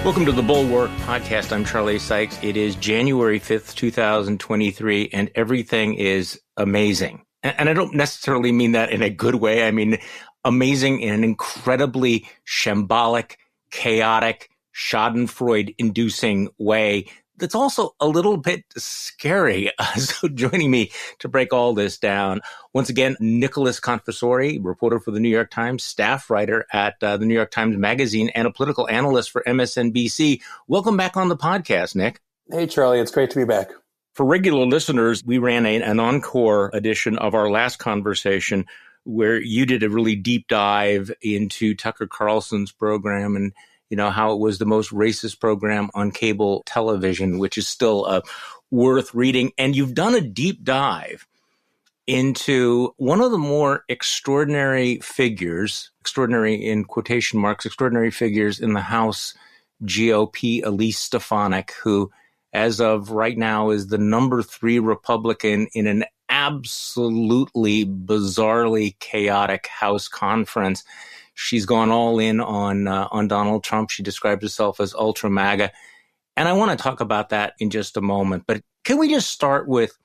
Welcome to the Bulwark podcast. I'm Charlie Sykes. It is January 5th, 2023, and everything is amazing. And I don't necessarily mean that in a good way. I mean amazing in an incredibly shambolic, chaotic, schadenfreude-inducing way that's also a little bit scary. So joining me to break all this down, once again, Nicholas Confessore, reporter for the New York Times, staff writer at the New York Times Magazine, and a political analyst for MSNBC. Welcome back on the podcast, Nick. Hey, Charlie. It's great to be back. For regular listeners, we ran an encore edition of our last conversation where you did a really deep dive into Tucker Carlson's program and how it was the most racist program on cable television, which is still worth reading. And you've done a deep dive into one of the more extraordinary figures, extraordinary in quotation marks, extraordinary figures in the House GOP, Elise Stefanik, who, as of right now, is the number 3 Republican in an absolutely bizarrely chaotic House conference. She's gone all in on Donald Trump. She describes herself as ultra MAGA. And I want to talk about that in just a moment. But can we just start with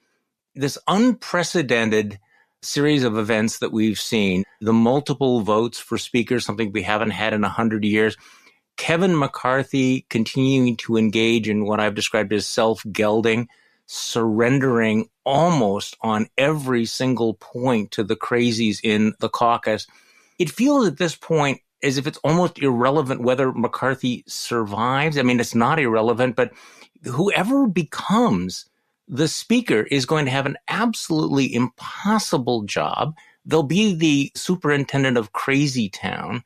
this unprecedented series of events that we've seen? The multiple votes for speaker, something we haven't had in 100 years. Kevin McCarthy continuing to engage in what I've described as self-gelding, surrendering almost on every single point to the crazies in the caucus. It feels at this point as if it's almost irrelevant whether McCarthy survives. I mean, it's not irrelevant, but whoever becomes the speaker is going to have an absolutely impossible job. They'll be the superintendent of Crazy Town.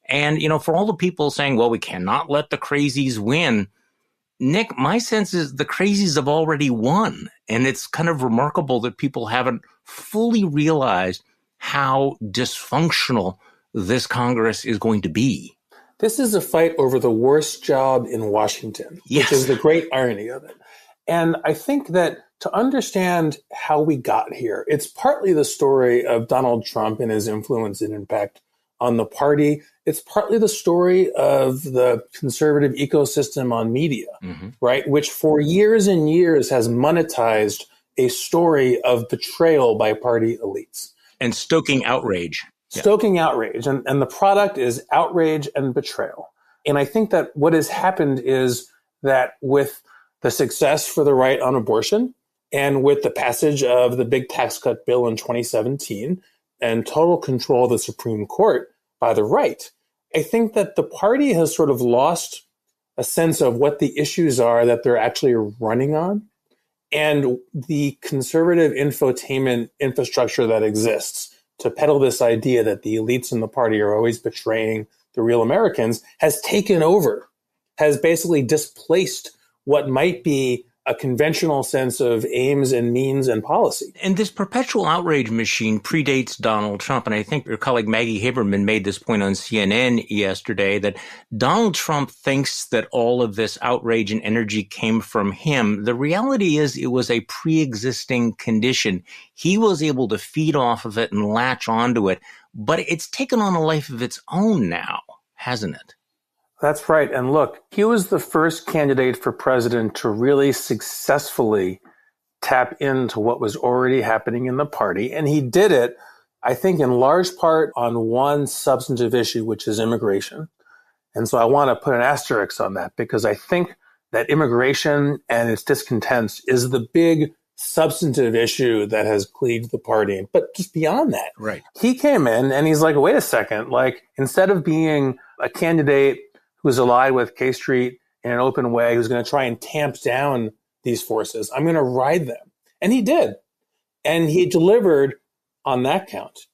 And, for all the people saying, well, we cannot let the crazies win, Nick, my sense is the crazies have already won. And it's kind of remarkable that people haven't fully realized how dysfunctional this Congress is going to be. This is a fight over the worst job in Washington, yes, which is the great irony of it. And I think that to understand how we got here, it's partly the story of Donald Trump and his influence and impact on the party. It's partly the story of the conservative ecosystem on media, right? Which for years and years has monetized a story of betrayal by party elites. And stoking outrage. Stoking outrage. And the product is outrage and betrayal. And I think that what has happened is that with the success for the right on abortion and with the passage of the big tax cut bill in 2017 and total control of the Supreme Court by the right, I think that the party has sort of lost a sense of what the issues are that they're actually running on. And the conservative infotainment infrastructure that exists to peddle this idea that the elites in the party are always betraying the real Americans has taken over, has basically displaced what might be a conventional sense of aims and means and policy. And this perpetual outrage machine predates Donald Trump. And I think your colleague Maggie Haberman made this point on CNN yesterday that Donald Trump thinks that all of this outrage and energy came from him. The reality is it was a pre-existing condition. He was able to feed off of it and latch onto it, but it's taken on a life of its own now, hasn't it? That's right. And look, he was the first candidate for president to really successfully tap into what was already happening in the party. And he did it, I think, in large part on one substantive issue, which is immigration. And so I want to put an asterisk on that because I think that immigration and its discontents is the big substantive issue that has plagued the party. But just beyond that, right, he came in and he's like, wait a second, like instead of being a candidate who's allied with K Street in an open way, who's going to try and tamp down these forces, I'm going to ride them. And he did. And he delivered on that count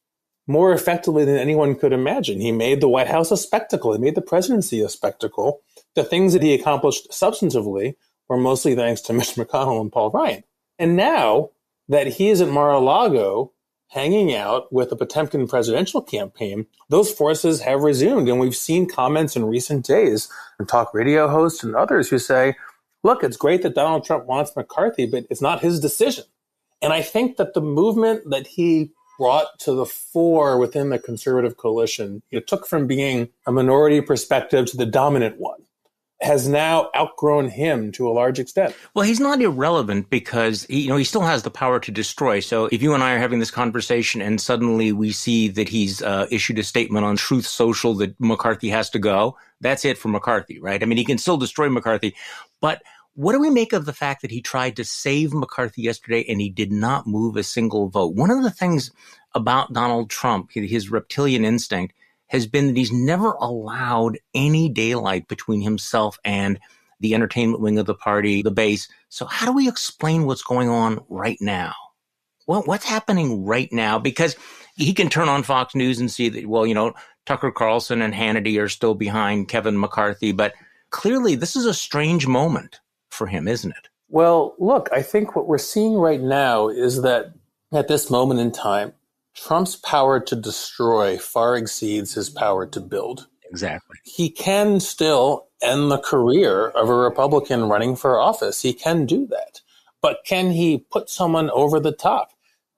more effectively than anyone could imagine. He made the White House a spectacle. He made the presidency a spectacle. The things that he accomplished substantively were mostly thanks to Mitch McConnell and Paul Ryan. And now that he is at Mar-a-Lago hanging out with the Potemkin presidential campaign, those forces have resumed. And we've seen comments in recent days from talk radio hosts and others who say, look, it's great that Donald Trump wants McCarthy, but it's not his decision. And I think that the movement that he brought to the fore within the conservative coalition, it took from being a minority perspective to the dominant one. has now outgrown him to a large extent. Well, he's not irrelevant because he still has the power to destroy. So if you and I are having this conversation and suddenly we see that he's issued a statement on Truth Social that McCarthy has to go, that's it for McCarthy, right? I mean, he can still destroy McCarthy. But what do we make of the fact that he tried to save McCarthy yesterday and he did not move a single vote? One of the things about Donald Trump, his reptilian instinct, has been that he's never allowed any daylight between himself and the entertainment wing of the party, the base. So how do we explain what's going on right now? Well, what's happening right now? Because he can turn on Fox News and see that, Tucker Carlson and Hannity are still behind Kevin McCarthy. But clearly, this is a strange moment for him, isn't it? Well, look, I think what we're seeing right now is that at this moment in time, Trump's power to destroy far exceeds his power to build. Exactly. He can still end the career of a Republican running for office. He can do that. But can he put someone over the top?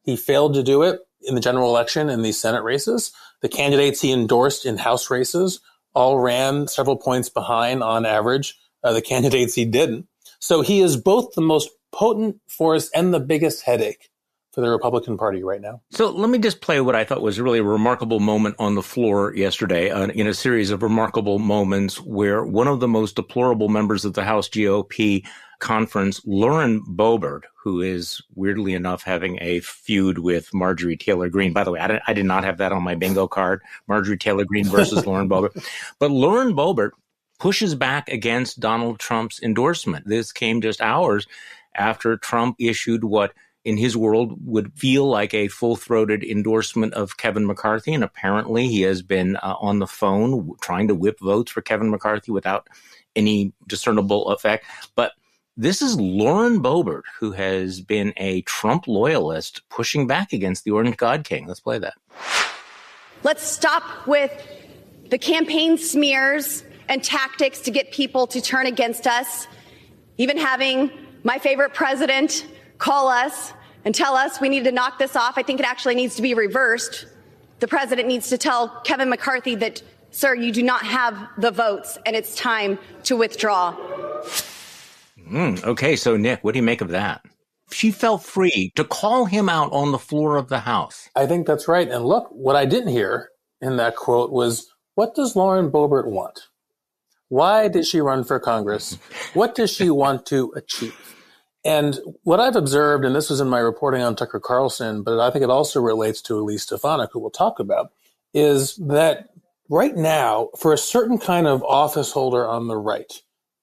He failed to do it in the general election in these Senate races. The candidates he endorsed in House races all ran several points behind on average the candidates he didn't. So he is both the most potent force and the biggest headache for the Republican Party right now. So let me just play what I thought was really a remarkable moment on the floor yesterday in a series of remarkable moments where one of the most deplorable members of the House GOP conference, Lauren Boebert, who is weirdly enough having a feud with Marjorie Taylor Greene. By the way, I did not have that on my bingo card, Marjorie Taylor Greene versus Lauren Boebert. But Lauren Boebert pushes back against Donald Trump's endorsement. This came just hours after Trump issued what in his world would feel like a full-throated endorsement of Kevin McCarthy. And apparently he has been on the phone trying to whip votes for Kevin McCarthy without any discernible effect. But this is Lauren Boebert, who has been a Trump loyalist, pushing back against the Orange God King. Let's play that. Let's stop with the campaign smears and tactics to get people to turn against us. Even having my favorite president call us and tell us we need to knock this off. I think it actually needs to be reversed. The president needs to tell Kevin McCarthy that, sir, you do not have the votes and it's time to withdraw. Okay, so Nick, what do you make of that? She felt free to call him out on the floor of the House. I think that's right. And look, what I didn't hear in that quote was, what does Lauren Boebert want? Why did she run for Congress? What does she want to achieve? And what I've observed, and this was in my reporting on Tucker Carlson, but I think it also relates to Elise Stefanik, who we'll talk about, is that right now, for a certain kind of office holder on the right,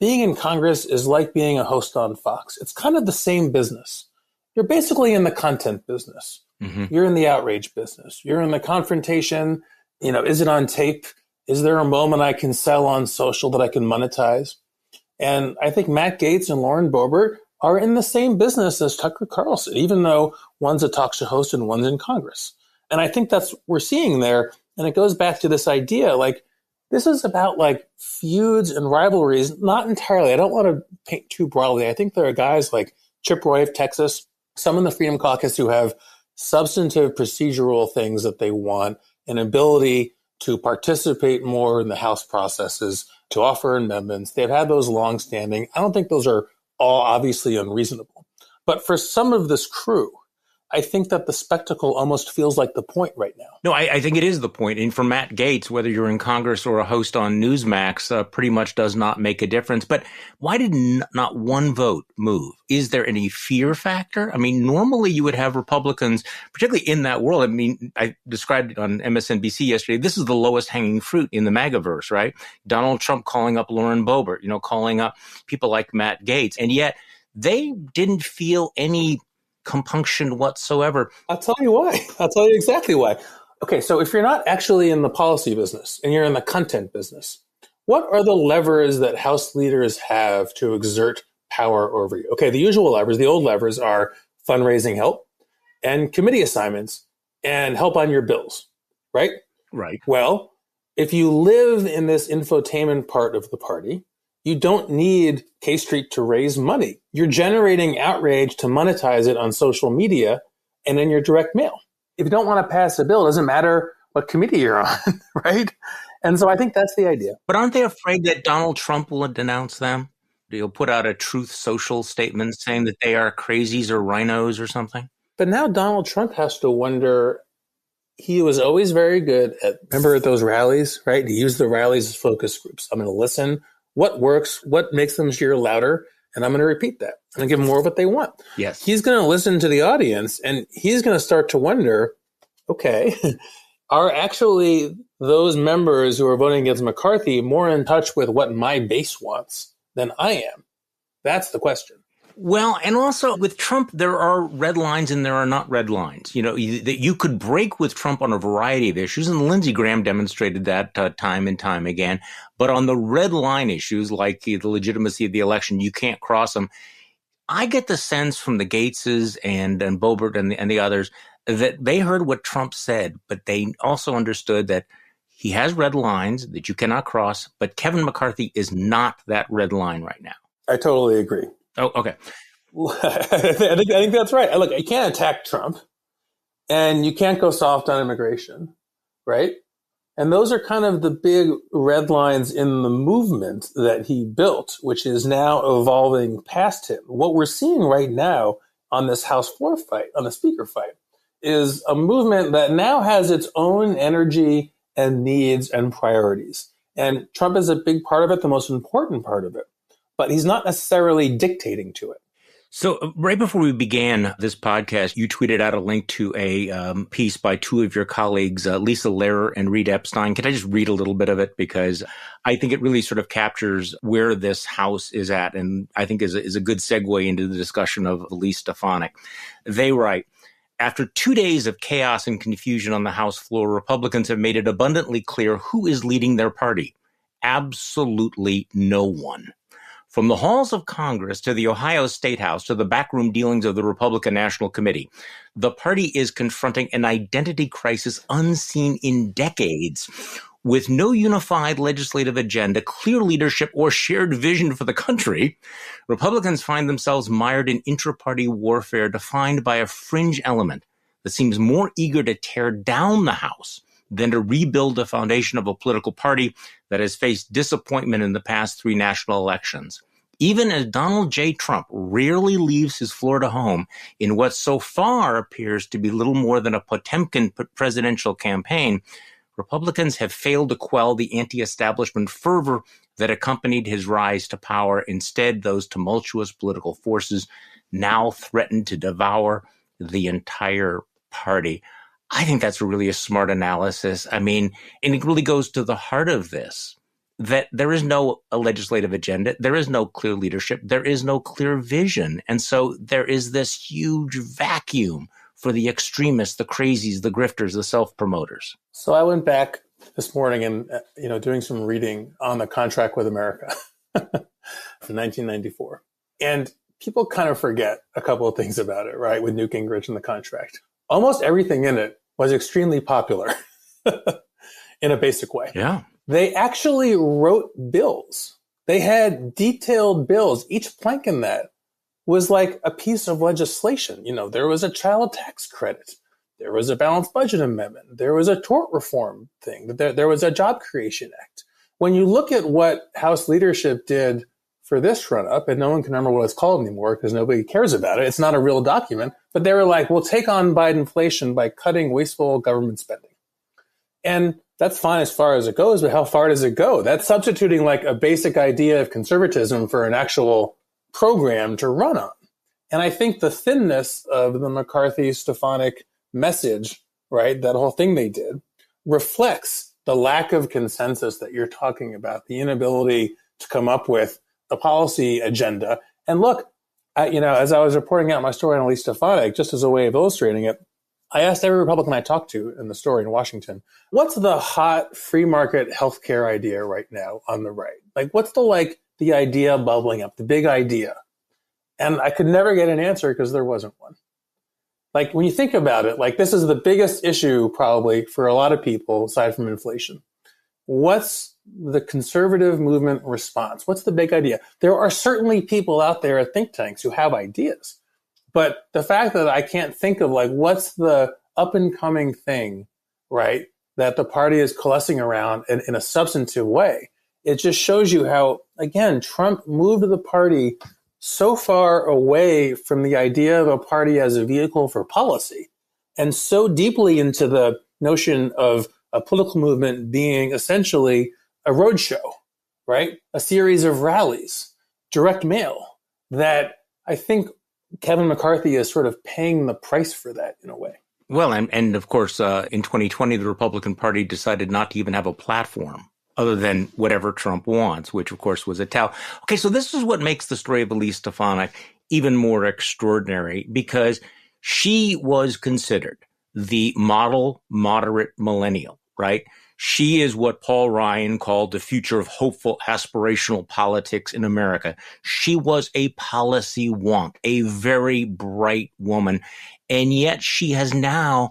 being in Congress is like being a host on Fox. It's kind of the same business. You're basically in the content business. Mm-hmm. You're in the outrage business. You're in the confrontation. Is it on tape? Is there a moment I can sell on social that I can monetize? And I think Matt Gaetz and Lauren Boebert are in the same business as Tucker Carlson, even though one's a talk show host and one's in Congress. And I think that's what we're seeing there. And it goes back to this idea, this is about feuds and rivalries, not entirely. I don't want to paint too broadly. I think there are guys like Chip Roy of Texas, some in the Freedom Caucus who have substantive procedural things that they want, an ability to participate more in the House processes, to offer amendments. They've had those longstanding. I don't think those are all obviously unreasonable. But for some of this crew, I think that the spectacle almost feels like the point right now. No, I think it is the point. And for Matt Gaetz, whether you're in Congress or a host on Newsmax, pretty much does not make a difference. But why did not one vote move? Is there any fear factor? I mean, normally you would have Republicans, particularly in that world. I mean, I described it on MSNBC yesterday. This is the lowest hanging fruit in the MAGAverse, right? Donald Trump calling up Lauren Boebert, calling up people like Matt Gaetz. And yet they didn't feel any compunction whatsoever. I'll tell you why. I'll tell you exactly why. Okay, so if you're not actually in the policy business and you're in the content business, what are the levers that House leaders have to exert power over you? Okay, the usual levers, the old levers are fundraising help and committee assignments and help on your bills, right? Right. Well, if you live in this infotainment part of the party, you don't need K Street to raise money. You're generating outrage to monetize it on social media and in your direct mail. If you don't want to pass a bill, it doesn't matter what committee you're on, right? And so I think that's the idea. But aren't they afraid that Donald Trump will denounce them? He'll put out a Truth Social statement saying that they are crazies or rhinos or something? But now Donald Trump has to wonder. He was always very good remember at those rallies, right? He used the rallies as focus groups. I'm going to listen. What works? What makes them cheer louder? And I'm going to repeat that. I'm going to give them more of what they want. Yes. He's going to listen to the audience, and he's going to start to wonder, okay, are actually those members who are voting against McCarthy more in touch with what my base wants than I am? That's the question. Well, and also with Trump, there are red lines and there are not red lines. You know, that you could break with Trump on a variety of issues, and Lindsey Graham demonstrated that time and time again. But on the red line issues, like the legitimacy of the election, you can't cross them. I get the sense from the Gateses and Boebert and the others that they heard what Trump said, but they also understood that he has red lines that you cannot cross. But Kevin McCarthy is not that red line right now. I totally agree. Oh, okay. I think that's right. Look, you can't attack Trump, and you can't go soft on immigration, right? And those are kind of the big red lines in the movement that he built, which is now evolving past him. What we're seeing right now on this House floor fight, on the speaker fight, is a movement that now has its own energy and needs and priorities. And Trump is a big part of it, the most important part of it. But he's not necessarily dictating to it. So right before we began this podcast, you tweeted out a link to a piece by two of your colleagues, Lisa Lehrer and Reed Epstein. Can I just read a little bit of it? Because I think it really sort of captures where this House is at, and I think is a good segue into the discussion of Elise Stefanik. They write, after 2 days of chaos and confusion on the House floor, Republicans have made it abundantly clear who is leading their party. Absolutely no one. From the halls of Congress to the Ohio State House to the backroom dealings of the Republican National Committee, the party is confronting an identity crisis unseen in decades. With no unified legislative agenda, clear leadership, or shared vision for the country, Republicans find themselves mired in intra-party warfare defined by a fringe element that seems more eager to tear down the House than to rebuild the foundation of a political party that has faced disappointment in the past 3 national elections. Even as Donald J. Trump rarely leaves his Florida home in what so far appears to be little more than a Potemkin presidential campaign, Republicans have failed to quell the anti-establishment fervor that accompanied his rise to power. Instead, those tumultuous political forces now threaten to devour the entire party. I think that's really a smart analysis. I mean, and it really goes to the heart of this, that there is no legislative agenda. There is no clear leadership. There is no clear vision. And so there is this huge vacuum for the extremists, the crazies, the grifters, the self-promoters. So I went back this morning and, doing some reading on the Contract with America from 1994. And people kind of forget a couple of things about it, right? With Newt Gingrich and the contract. Almost everything in it was extremely popular in a basic way. Yeah. They actually wrote bills. They had detailed bills. Each plank in that was like a piece of legislation. There was a child tax credit. There was a balanced budget amendment. There was a tort reform thing. There was a Job Creation Act. When you look at what House leadership did for this run-up, and no one can remember what it's called anymore because nobody cares about it. It's not a real document. But they were like, we'll take on Bidenflation by cutting wasteful government spending. And that's fine as far as it goes, but how far does it go? That's substituting like a basic idea of conservatism for an actual program to run on. And I think the thinness of the McCarthy-Stefanik message, right, that whole thing they did, reflects the lack of consensus that you're talking about, the inability to come up with a policy agenda. And look, as I was reporting out my story on Elise Stefanik, just as a way of illustrating it, I asked every Republican I talked to in the story in Washington, what's the hot free market healthcare idea right now on the right? Like, what's the idea bubbling up, the big idea? And I could never get an answer because there wasn't one. Like, when you think about it, like, this is the biggest issue probably for a lot of people aside from inflation. What's the conservative movement response? What's the big idea? There are certainly people out there at think tanks who have ideas. But the fact that I can't think of what's the up and coming thing, right, that the party is coalescing around in a substantive way. It just shows you how, again, Trump moved the party so far away from the idea of a party as a vehicle for policy and so deeply into the notion of a political movement being essentially a roadshow, right? A series of rallies, direct mail, that I think Kevin McCarthy is sort of paying the price for that in a way. Well, and of course, in 2020, the Republican Party decided not to even have a platform other than whatever Trump wants, which, of course, was a towel. Okay, so this is what makes the story of Elise Stefanik even more extraordinary, because she was considered the model moderate millennial, right? She is what Paul Ryan called the future of hopeful aspirational politics in America. She was a policy wonk, a very bright woman. And yet she has now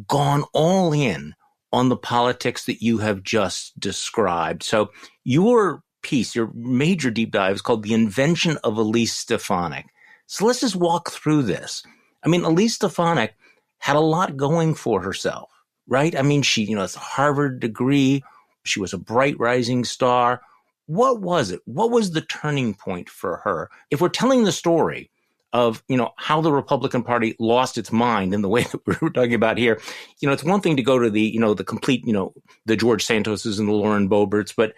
gone all in on the politics that you have just described. So your piece, your major deep dive is called The Invention of Elise Stefanik. So let's just walk through this. I mean, Elise Stefanik had a lot going for herself, right? I mean, she, has a Harvard degree. She was a bright rising star. What was it? What was the turning point for her? If we're telling the story of, how the Republican Party lost its mind in the way that we're talking about here, it's one thing to go to the, the complete, the George Santoses and the Lauren Boeberts, but,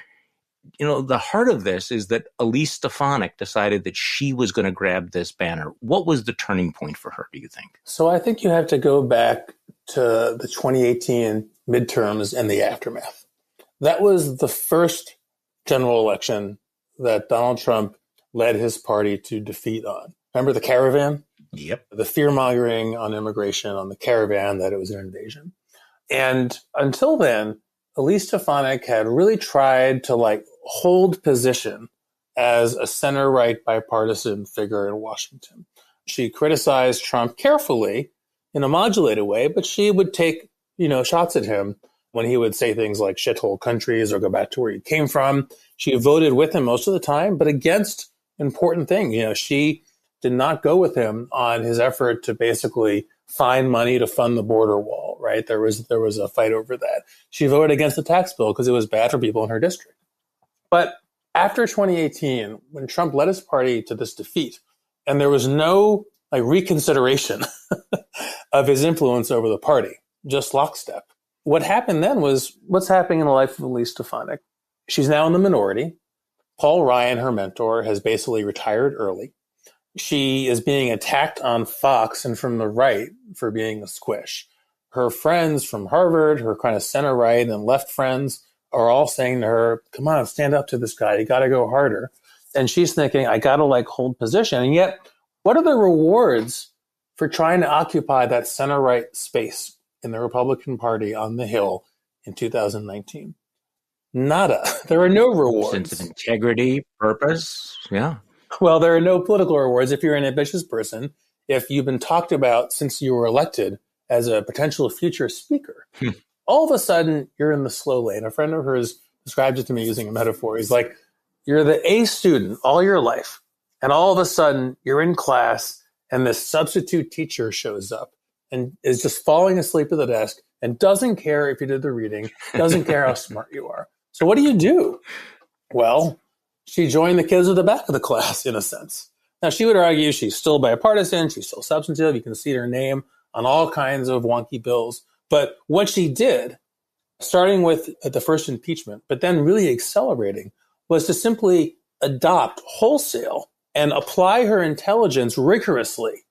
the heart of this is that Elise Stefanik decided that she was going to grab this banner. What was the turning point for her, do you think? So I think you have to go back to the 2018 midterms and the aftermath. That was the first general election that Donald Trump led his party to defeat on. Remember the caravan? Yep. The fear-mongering on immigration, on the caravan, that it was an invasion. And until then, Elise Stefanik had really tried to hold position as a center-right bipartisan figure in Washington. She criticized Trump carefully in a modulated way, but she would take, shots at him when he would say things like shithole countries or go back to where he came from. She voted with him most of the time, but against important things. She did not go with him on his effort to basically find money to fund the border wall, right? There was a fight over that. She voted against the tax bill because it was bad for people in her district. But after 2018, when Trump led his party to this defeat, and there was no reconsideration of his influence over the party, just lockstep. What happened then was what's happening in the life of Elise Stefanik. She's now in the minority. Paul Ryan, her mentor, has basically retired early. She is being attacked on Fox and from the right for being a squish. Her friends from Harvard, her kind of center right and left friends, are all saying to her, come on, stand up to this guy. You got to go harder. And she's thinking, I got to hold position. And yet, what are the rewards for trying to occupy that center right space in the Republican Party on the Hill in 2019? Nada. There are no rewards. Sense of integrity, purpose. Yeah. Well, there are no political rewards if you're an ambitious person, if you've been talked about since you were elected as a potential future speaker. All of a sudden, you're in the slow lane. A friend of hers described it to me using a metaphor. He's like, you're the A student all your life, and all of a sudden, you're in class, and this substitute teacher shows up and is just falling asleep at the desk and doesn't care if you did the reading, doesn't care how smart you are. So what do? Well, she joined the kids at the back of the class, in a sense. Now, she would argue she's still bipartisan, she's still substantive. You can see her name on all kinds of wonky bills. But what she did, starting with the first impeachment, but then really accelerating, was to simply adopt wholesale and apply her intelligence rigorously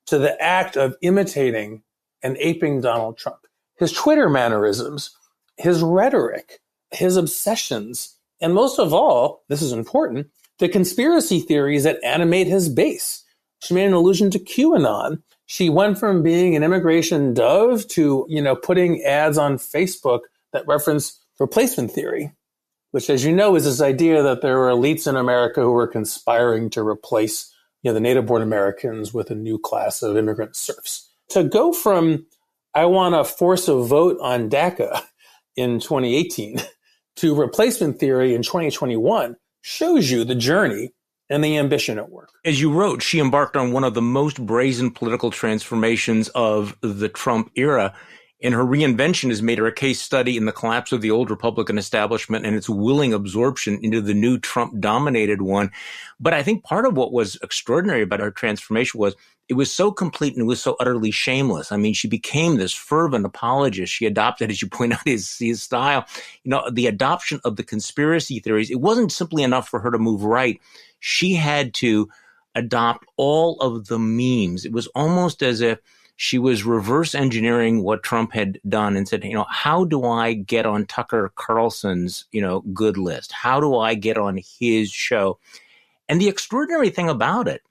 to the act of imitating and aping Donald Trump. His Twitter mannerisms, his rhetoric, his obsessions, and most of all, this is important, the conspiracy theories that animate his base. She made an allusion to QAnon. She went from being an immigration dove to, putting ads on Facebook that reference replacement theory, which, as you know, is this idea that there were elites in America who were conspiring to replace, the native-born Americans with a new class of immigrant serfs. To go from, I want to force a vote on DACA in 2018 to replacement theory in 2021 shows you the journey and the ambition at work. As you wrote, she embarked on one of the most brazen political transformations of the Trump era. And her reinvention has made her a case study in the collapse of the old Republican establishment and its willing absorption into the new Trump-dominated one. But I think part of what was extraordinary about her transformation was it was so complete and it was so utterly shameless. I mean, she became this fervent apologist. She adopted, as you point out, his style. The adoption of the conspiracy theories. It wasn't simply enough for her to move right. She had to adopt all of the memes. It was almost as if she was reverse engineering what Trump had done and said, how do I get on Tucker Carlson's, good list? How do I get on his show? And the extraordinary thing about it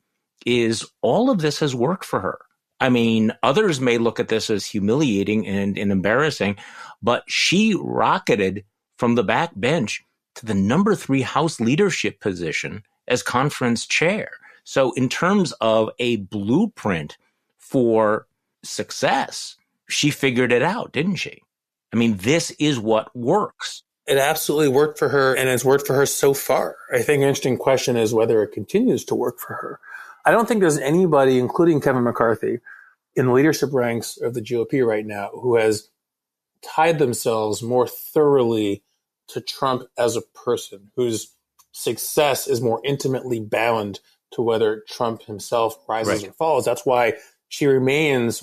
is all of this has worked for her. I mean, others may look at this as humiliating and embarrassing, but she rocketed from the back bench to the number 3 House leadership position as conference chair. So in terms of a blueprint for success, she figured it out, didn't she? I mean, this is what works. It absolutely worked for her, and it's worked for her so far. I think an interesting question is whether it continues to work for her. I don't think there's anybody, including Kevin McCarthy, in the leadership ranks of the GOP right now who has tied themselves more thoroughly to Trump as a person, whose success is more intimately bound to whether Trump himself rises or falls. That's why she remains,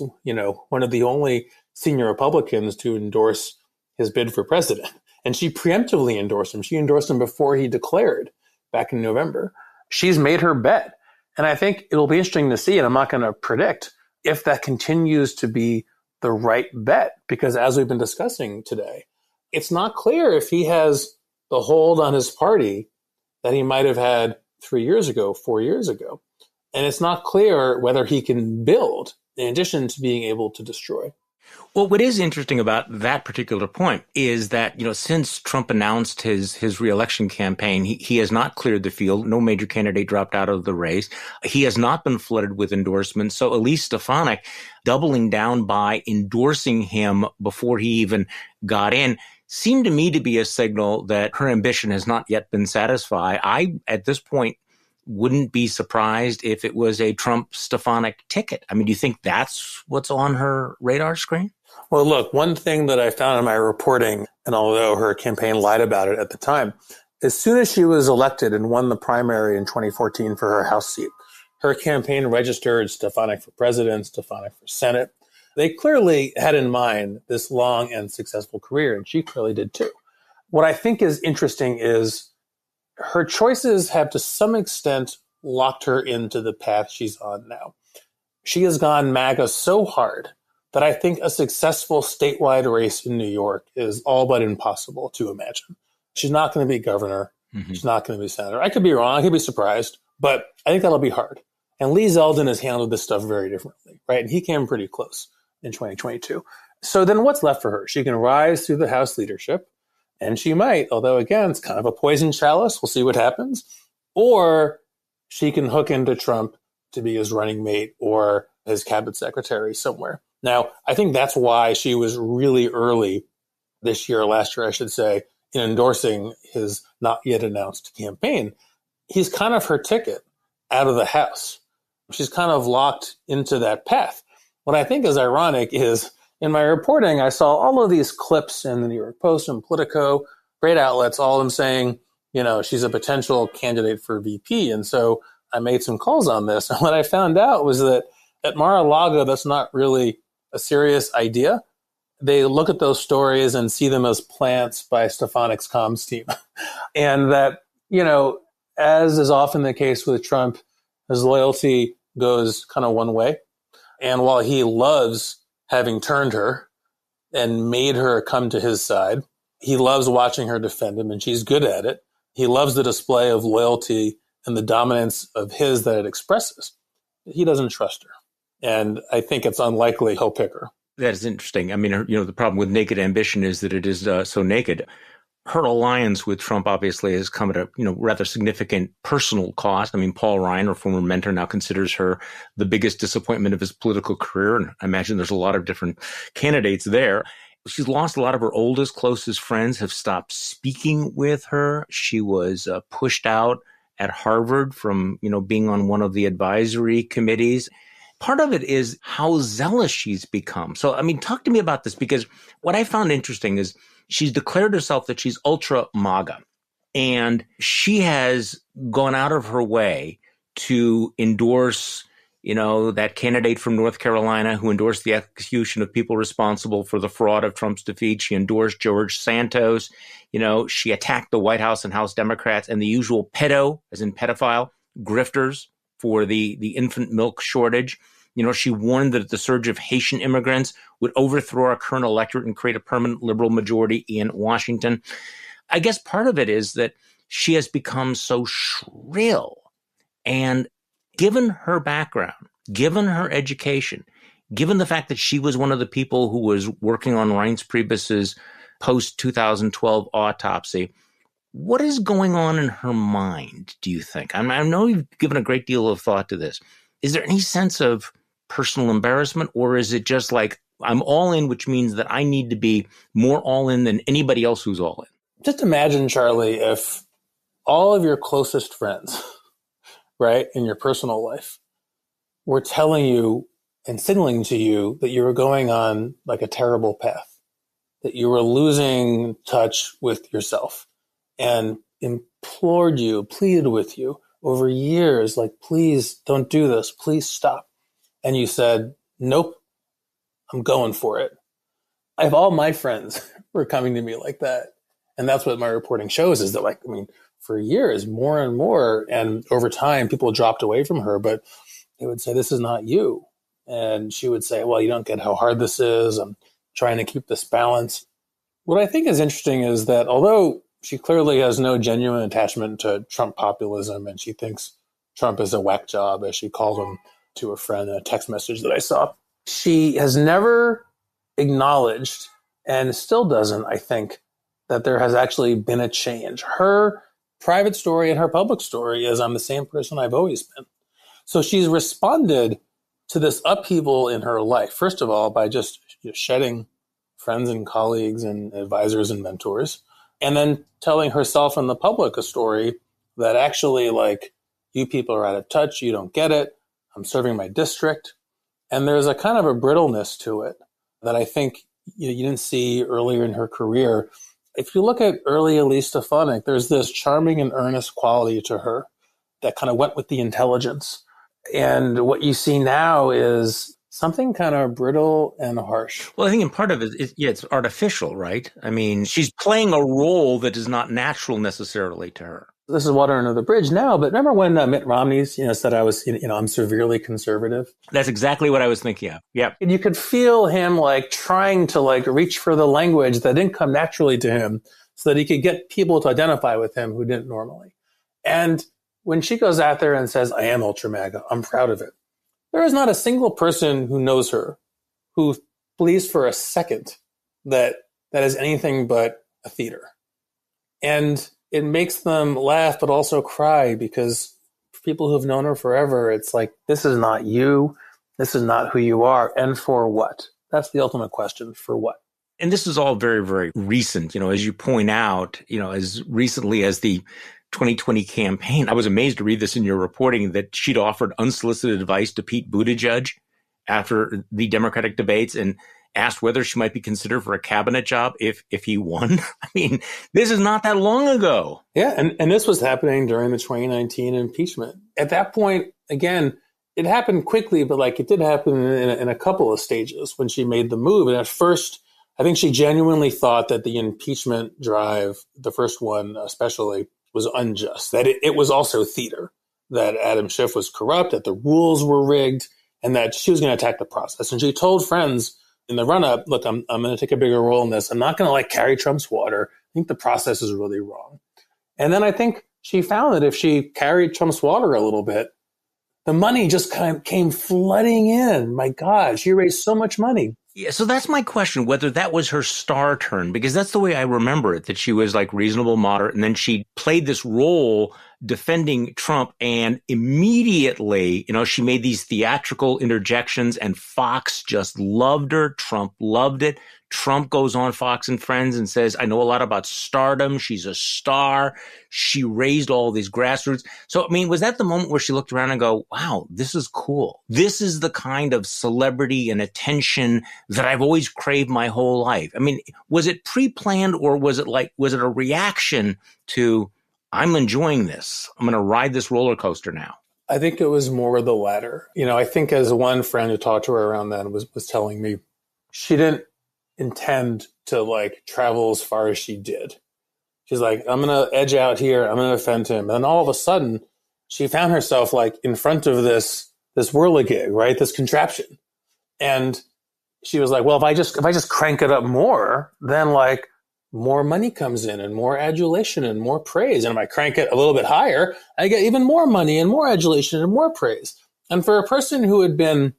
one of the only senior Republicans to endorse his bid for president. And she preemptively endorsed him. She endorsed him before he declared back in November. She's made her bet. And I think it'll be interesting to see, and I'm not going to predict, if that continues to be the right bet. Because as we've been discussing today, it's not clear if he has the hold on his party that he might have had 3 years ago, 4 years ago. And it's not clear whether he can build in addition to being able to destroy. Well, what is interesting about that particular point is that, since Trump announced his reelection campaign, he has not cleared the field. No major candidate dropped out of the race. He has not been flooded with endorsements. So Elise Stefanik doubling down by endorsing him before he even got in seemed to me to be a signal that her ambition has not yet been satisfied. I, at this point, wouldn't be surprised if it was a Trump-Stefanik ticket. I mean, do you think that's what's on her radar screen? Well, look, one thing that I found in my reporting, and although her campaign lied about it at the time, as soon as she was elected and won the primary in 2014 for her House seat, her campaign registered Stefanik for president, Stefanik for Senate. They clearly had in mind this long and successful career, and she clearly did too. What I think is interesting is her choices have to some extent locked her into the path she's on now. She has gone MAGA so hard that I think a successful statewide race in New York is all but impossible to imagine. She's not going to be governor. Mm-hmm. She's not going to be senator. I could be wrong. I could be surprised, but I think that'll be hard. And Lee Zeldin has handled this stuff very differently, right? And he came pretty close in 2022. So then what's left for her? She can rise through the House leadership, and she might, although again, it's kind of a poison chalice. We'll see what happens. Or she can hook into Trump to be his running mate or his cabinet secretary somewhere. Now, I think that's why she was really early last year, I should say, in endorsing his not yet announced campaign. He's kind of her ticket out of the House. She's kind of locked into that path. What I think is ironic is in my reporting, I saw all of these clips in the New York Post and Politico, great outlets, all of them saying, she's a potential candidate for VP. And so I made some calls on this. And what I found out was that at Mar-a-Lago, that's not really a serious idea. They look at those stories and see them as plants by Stefanik's comms team. And that, as is often the case with Trump, his loyalty goes kind of one way. And while he loves having turned her and made her come to his side, he loves watching her defend him, and she's good at it. He loves the display of loyalty and the dominance of his that it expresses. He doesn't trust her. And I think it's unlikely he'll pick her. That is interesting. I mean, the problem with naked ambition is that it is so naked. Her alliance with Trump obviously has come at a rather significant personal cost. I mean, Paul Ryan, her former mentor, now considers her the biggest disappointment of his political career. And I imagine there's a lot of different candidates there. She's lost a lot of her oldest, closest friends have stopped speaking with her. She was pushed out at Harvard from, being on one of the advisory committees. part of it is how zealous she's become. So, I mean, talk to me about this, because what I found interesting is she's declared herself that she's ultra MAGA, and she has gone out of her way to endorse, that candidate from North Carolina who endorsed the execution of people responsible for the fraud of Trump's defeat. She endorsed George Santos. She attacked the White House and House Democrats and the usual pedo, as in pedophile, grifters for the infant milk shortage. She warned that the surge of Haitian immigrants would overthrow our current electorate and create a permanent liberal majority in Washington. I guess part of it is that she has become so shrill. And given her background, given her education, given the fact that she was one of the people who was working on Reince Priebus's post-2012 autopsy, what is going on in her mind, do you think? I know you've given a great deal of thought to this. Is there any sense of personal embarrassment, or is it just like, I'm all in, which means that I need to be more all in than anybody else who's all in? Just imagine, Charlie, if all of your closest friends, right, in your personal life, were telling you and signaling to you that you were going on like a terrible path, that you were losing touch with yourself, and implored you, pleaded with you over years, like, please don't do this, please stop. And you said, nope, I'm going for it. If all my friends were coming to me like that, and that's what my reporting shows, is that, for years, more and more, and over time, people dropped away from her, but they would say, this is not you. And she would say, well, you don't get how hard this is. I'm trying to keep this balance. What I think is interesting is that although she clearly has no genuine attachment to Trump populism, and she thinks Trump is a whack job, as she called him to a friend in a text message that I saw, she has never acknowledged, and still doesn't, I think, that there has actually been a change. Her private story and her public story is, I'm the same person I've always been. So she's responded to this upheaval in her life, first of all, by just shedding friends and colleagues and advisors and mentors, and then telling herself and the public a story that actually, you people are out of touch, you don't get it, I'm serving my district. And there's a kind of a brittleness to it that I think you didn't see earlier in her career. If you look at early Elise Stefanik, there's this charming and earnest quality to her that kind of went with the intelligence. And what you see now is something kind of brittle and harsh. Well, I think in part of it, it's artificial, right? I mean, she's playing a role that is not natural necessarily to her. This is water under the bridge now, but remember when Mitt Romney, said I was, I'm severely conservative? That's exactly what I was thinking of. Yeah. And you could feel him trying to reach for the language that didn't come naturally to him so that he could get people to identify with him who didn't normally. And when she goes out there and says, I am ultra MAGA, I'm proud of it, there is not a single person who knows her who believes for a second that is anything but a theater. And it makes them laugh, but also cry, because for people who have known her forever, it's like, this is not you. This is not who you are. And for what? That's the ultimate question. For what? And this is all very, very recent. As you point out, as recently as the 2020 campaign, I was amazed to read this in your reporting that she'd offered unsolicited advice to Pete Buttigieg after the Democratic debates and asked whether she might be considered for a cabinet job if he won. I mean, this is not that long ago. Yeah, and this was happening during the 2019 impeachment. At that point, again, it happened quickly, but it did happen in a couple of stages when she made the move. And at first, I think she genuinely thought that the impeachment drive, the first one especially, was unjust, that it was also theater, that Adam Schiff was corrupt, that the rules were rigged, and that she was going to attack the process. And she told friends in the run-up, look, I'm going to take a bigger role in this. I'm not going to carry Trump's water. I think the process is really wrong. And then I think she found that if she carried Trump's water a little bit, the money just kind of came flooding in. My God, she raised so much money. Yeah, so that's my question, whether that was her star turn, because that's the way I remember it, that she was reasonable, moderate, and then she played this role defending Trump. And immediately, she made these theatrical interjections and Fox just loved her. Trump loved it. Trump goes on Fox and Friends and says, I know a lot about stardom. She's a star. She raised all these grassroots. So, was that the moment where she looked around and go, wow, this is cool. This is the kind of celebrity and attention that I've always craved my whole life. Was it pre-planned or was it a reaction to, I'm enjoying this. I'm going to ride this roller coaster now? I think it was more the latter. I think as one friend who talked to her around then was telling me, she didn't intend to travel as far as she did. She's like, I'm going to edge out here. I'm going to offend him. And then all of a sudden she found herself in front of this whirligig, right? This contraption. And she was like, well, if I just crank it up more, then more money comes in and more adulation and more praise. And if I crank it a little bit higher, I get even more money and more adulation and more praise. And for a person who had been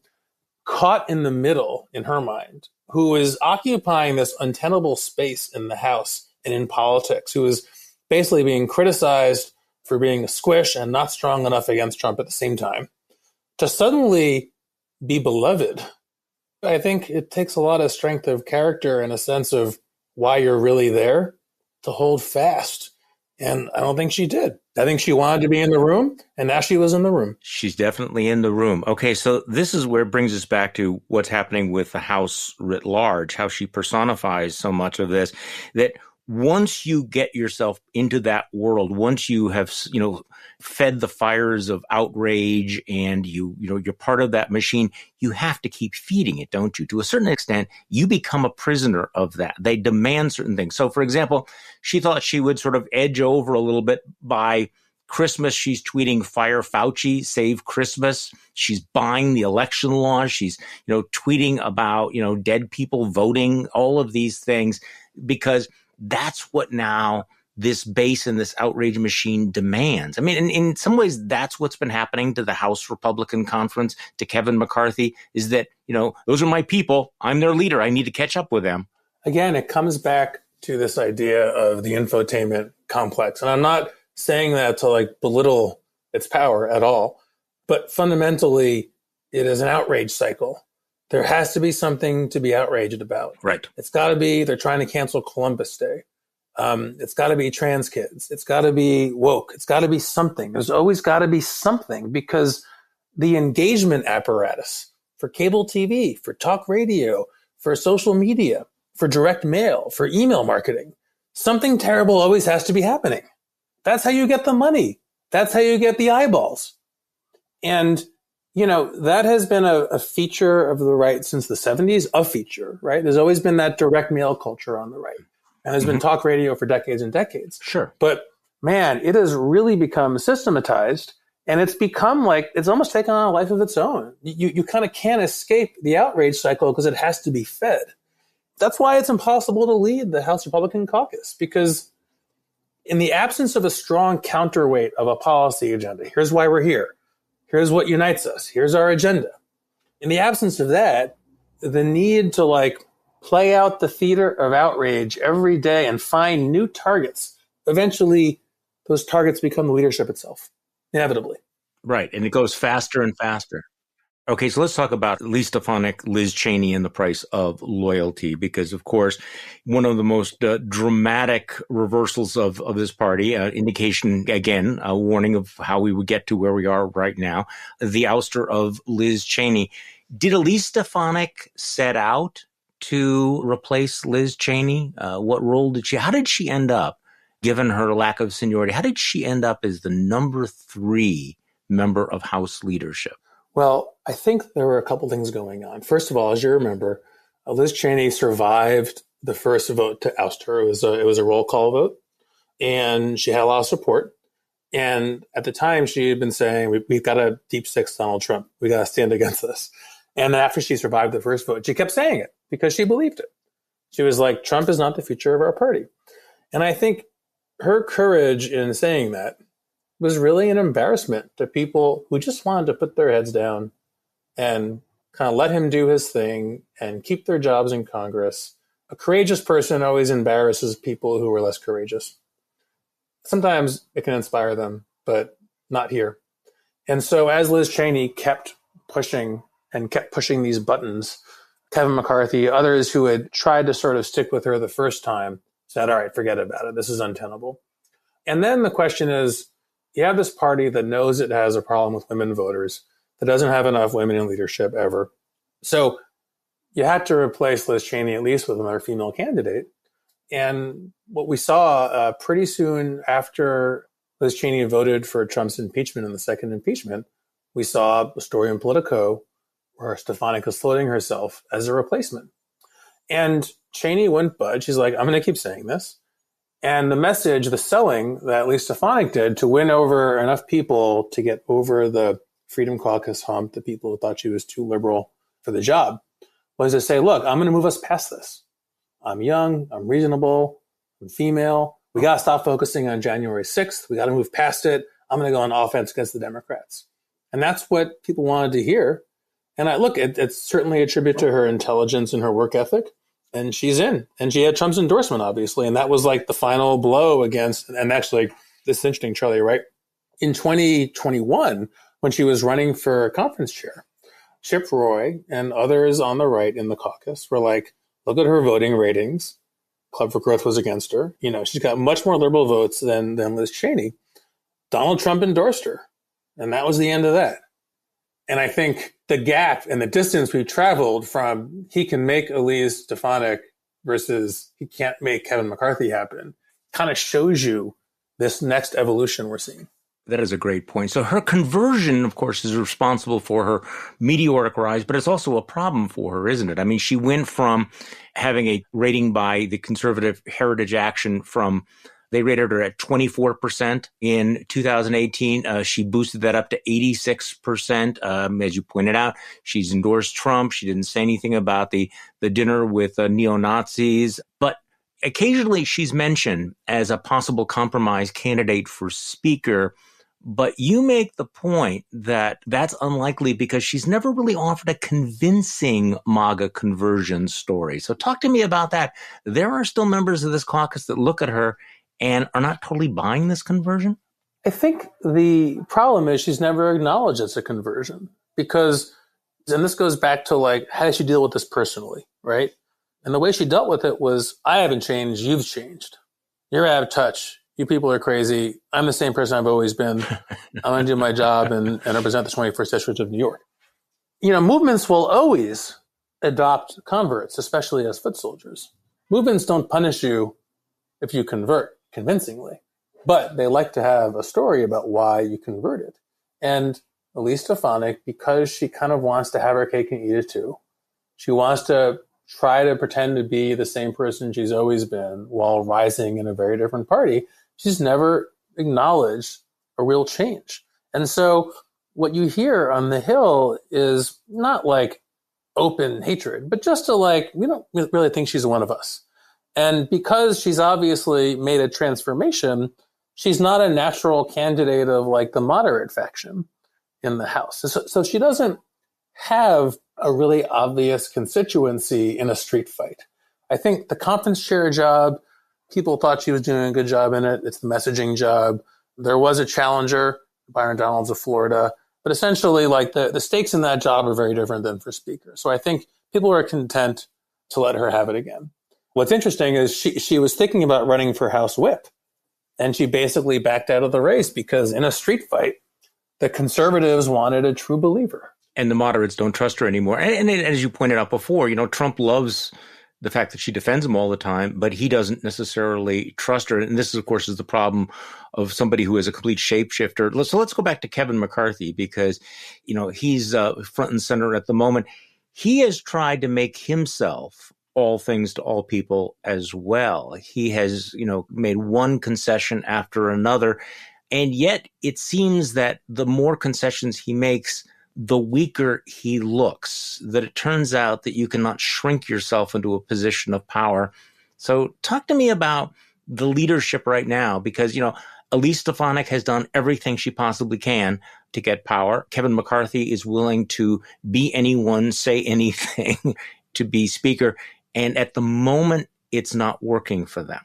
caught in the middle in her mind, who is occupying this untenable space in the House and in politics, who is basically being criticized for being a squish and not strong enough against Trump at the same time, to suddenly be beloved, I think it takes a lot of strength of character and a sense of why you're really there to hold fast. And I don't think she did. I think she wanted to be in the room, and now she was in the room. She's definitely in the room. Okay, so this is where it brings us back to what's happening with the House writ large, how she personifies so much of this, that once you get yourself into that world, once you have, fed the fires of outrage and you're part of that machine, you have to keep feeding it, don't you? To a certain extent, you become a prisoner of that. They demand certain things. So, for example, she thought she would sort of edge over a little bit by Christmas. She's tweeting "Fire Fauci, save Christmas." She's buying the election laws. She's, tweeting about, dead people voting, all of these things, because that's what now this base and this outrage machine demands. In some ways, that's what's been happening to the House Republican Conference, to Kevin McCarthy, is that, those are my people. I'm their leader. I need to catch up with them. Again, it comes back to this idea of the infotainment complex. And I'm not saying that to belittle its power at all, but fundamentally, it is an outrage cycle. There has to be something to be outraged about. Right. It's got to be, they're trying to cancel Columbus Day. It's got to be trans kids. It's got to be woke. It's got to be something. There's always got to be something, because the engagement apparatus for cable TV, for talk radio, for social media, for direct mail, for email marketing, something terrible always has to be happening. That's how you get the money. That's how you get the eyeballs. And that has been a feature of the right since the 70s, a feature, right? There's always been that direct mail culture on the right. And there's been talk radio for decades and decades. Sure. But man, it has really become systematized, and it's become it's almost taken on a life of its own. You kind of can't escape the outrage cycle because it has to be fed. That's why it's impossible to lead the House Republican caucus, because in the absence of a strong counterweight of a policy agenda, here's why we're here. Here's what unites us. Here's our agenda. In the absence of that, the need to play out the theater of outrage every day and find new targets, eventually those targets become the leadership itself, inevitably. Right. And it goes faster and faster. Okay, so let's talk about Stefanik, Liz Cheney, and the price of loyalty, because, of course, one of the most dramatic reversals of this party, indication, again, a warning of how we would get to where we are right now, the ouster of Liz Cheney. Did Elise Stefanik set out to replace Liz Cheney? What role how did she end up, given her lack of seniority, how did she end up as the number 3 member of House leadership? Well, I think there were a couple things going on. First of all, as you remember, Liz Cheney survived the first vote to oust her. It was a roll call vote, and she had a lot of support. And at the time, she had been saying, we've got a deep six Donald Trump. We got to stand against this. And then after she survived the first vote, she kept saying it because she believed it. She was like, Trump is not the future of our party. And I think her courage in saying that was really an embarrassment to people who just wanted to put their heads down and kind of let him do his thing and keep their jobs in Congress. A courageous person always embarrasses people who are less courageous. Sometimes it can inspire them, but not here. And so as Liz Cheney kept pushing these buttons, Kevin McCarthy, others who had tried to sort of stick with her the first time said, all right, forget about it. This is untenable. And then the question is, you have this party that knows it has a problem with women voters, that doesn't have enough women in leadership ever. So you had to replace Liz Cheney at least with another female candidate. And what we saw pretty soon after Liz Cheney voted for Trump's impeachment in the second impeachment, we saw a story in Politico where Stefanik was floating herself as a replacement. And Cheney wouldn't budge. She's like, I'm going to keep saying this. And the message, the selling that Elise Stefanik did to win over enough people to get over the Freedom Caucus hump, the people who thought she was too liberal for the job, was to say, look, I'm going to move us past this. I'm young, I'm reasonable, I'm female. We got to stop focusing on January 6th. We got to move past it. I'm going to go on offense against the Democrats. And that's what people wanted to hear. And it's certainly a tribute to her intelligence and her work ethic. And she's in. And she had Trump's endorsement, obviously. And that was like the final blow against, and actually, this is interesting, Charlie, right? In 2021, when she was running for conference chair, Chip Roy and others on the right in the caucus were like, look at her voting ratings. Club for Growth was against her. You know, she's got much more liberal votes than Liz Cheney. Donald Trump endorsed her. And that was the end of that. And I think the gap and the distance we've traveled from he can make Elise Stefanik versus he can't make Kevin McCarthy happen kind of shows you this next evolution we're seeing. That is a great point. So her conversion, of course, is responsible for her meteoric rise, but it's also a problem for her, isn't it? I mean, she went from having a rating by the Conservative Heritage Action they rated her at 24% in 2018. She boosted that up to 86%. As you pointed out, she's endorsed Trump. She didn't say anything about the dinner with neo-Nazis, but occasionally she's mentioned as a possible compromise candidate for speaker. But you make the point that that's unlikely because she's never really offered a convincing MAGA conversion story. So talk to me about that. There are still members of this caucus that look at her and are not totally buying this conversion? I think the problem is she's never acknowledged it's a conversion because, and this goes back to like, how does she deal with this personally, right? And the way she dealt with it was, I haven't changed, you've changed. You're out of touch. You people are crazy. I'm the same person I've always been. I'm going to do my job and represent the 21st District of New York. You know, movements will always adopt converts, especially as foot soldiers. Movements don't punish you if you convert convincingly, but they like to have a story about why you converted. And Elise Stefanik, because she kind of wants to have her cake and eat it too, she wants to try to pretend to be the same person she's always been while rising in a very different party. She's never acknowledged a real change. And so what you hear on the Hill is not like open hatred, but just to like, we don't really think she's one of us. And because she's obviously made a transformation, she's not a natural candidate of like the moderate faction in the House. So she doesn't have a really obvious constituency in a street fight. I think the conference chair job, people thought she was doing a good job in it. It's the messaging job. There was a challenger, Byron Donalds of Florida, but essentially like the stakes in that job are very different than for speaker. So I think people are content to let her have it again. What's interesting is she was thinking about running for House Whip, and she basically backed out of the race because in a street fight, the conservatives wanted a true believer. And the moderates don't trust her anymore. And as you pointed out before, you know, Trump loves the fact that she defends him all the time, but he doesn't necessarily trust her. And this, of course, is the problem of somebody who is a complete shapeshifter. So let's go back to Kevin McCarthy because, you know, he's front and center at the moment. He has tried to make himself all things to all people as well. He has, you know, made one concession after another. And yet it seems that the more concessions he makes, the weaker he looks, that it turns out that you cannot shrink yourself into a position of power. So talk to me about the leadership right now, because, you know, Elise Stefanik has done everything she possibly can to get power. Kevin McCarthy is willing to be anyone, say anything to be speaker. And at the moment, it's not working for them.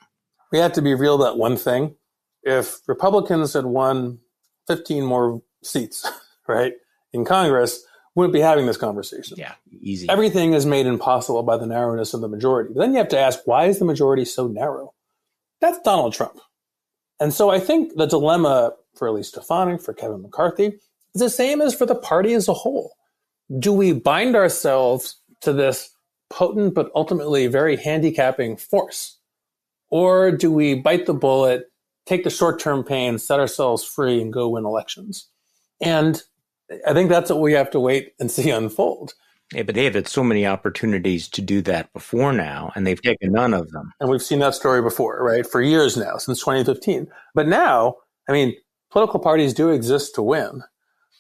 We have to be real about one thing. If Republicans had won 15 more seats, right, in Congress, wouldn't be having this conversation. Yeah, easy. Everything is made impossible by the narrowness of the majority. But then you have to ask, why is the majority so narrow? That's Donald Trump. And so I think the dilemma for Elise Stefanik, for Kevin McCarthy, is the same as for the party as a whole. Do we bind ourselves to this potent but ultimately very handicapping force? Or do we bite the bullet, take the short-term pain, set ourselves free, and go win elections? And I think that's what we have to wait and see unfold. Yeah, but they've had so many opportunities to do that before now, and they've taken none of them. And we've seen that story before, right? For years now, since 2015. But now, I mean, political parties do exist to win,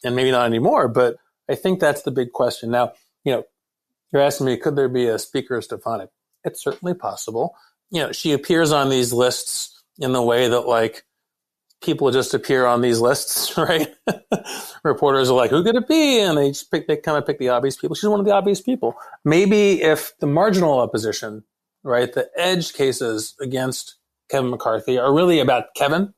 and maybe not anymore, but I think that's the big question. Now, you're asking me, could there be a Speaker Stefanik? It's certainly possible. She appears on these lists in the way that, like, people just appear on these lists, right? Reporters are like, who could it be? And they kind of pick the obvious people. She's one of the obvious people. Maybe if the marginal opposition, right, the edge cases against Kevin McCarthy are really about Kevin,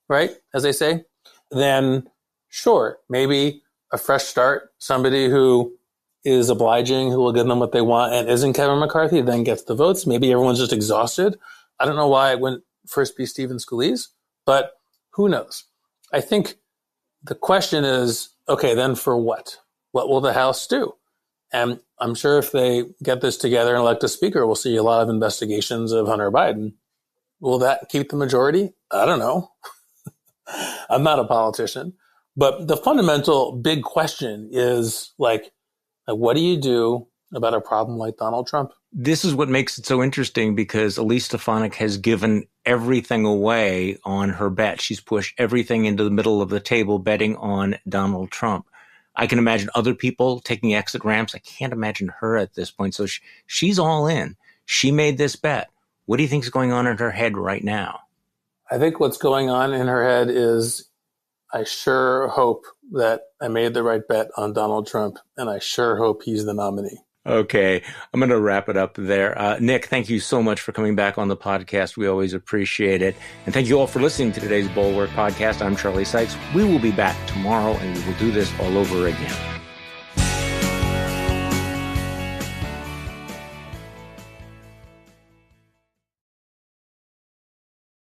right, as they say, then sure, maybe a fresh start, somebody who is obliging, who will give them what they want and isn't Kevin McCarthy, then gets the votes. Maybe everyone's just exhausted. I don't know why it wouldn't first be Stephen Scalise, but who knows? I think the question is, okay, then for what? What will the House do? And I'm sure if they get this together and elect a speaker, we'll see a lot of investigations of Hunter Biden. Will that keep the majority? I don't know. I'm not a politician. But the fundamental big question is, like, what do you do about a problem like Donald Trump? This is what makes it so interesting, because Elise Stefanik has given everything away on her bet. She's pushed everything into the middle of the table, betting on Donald Trump. I can imagine other people taking exit ramps. I can't imagine her at this point. So she's all in. She made this bet. What do you think is going on in her head right now? I think what's going on in her head is, I sure hope that I made the right bet on Donald Trump, and I sure hope he's the nominee. Okay, I'm going to wrap it up there. Nick, thank you so much for coming back on the podcast. We always appreciate it. And thank you all for listening to today's Bulwark podcast. I'm Charlie Sykes. We will be back tomorrow, and we will do this all over again.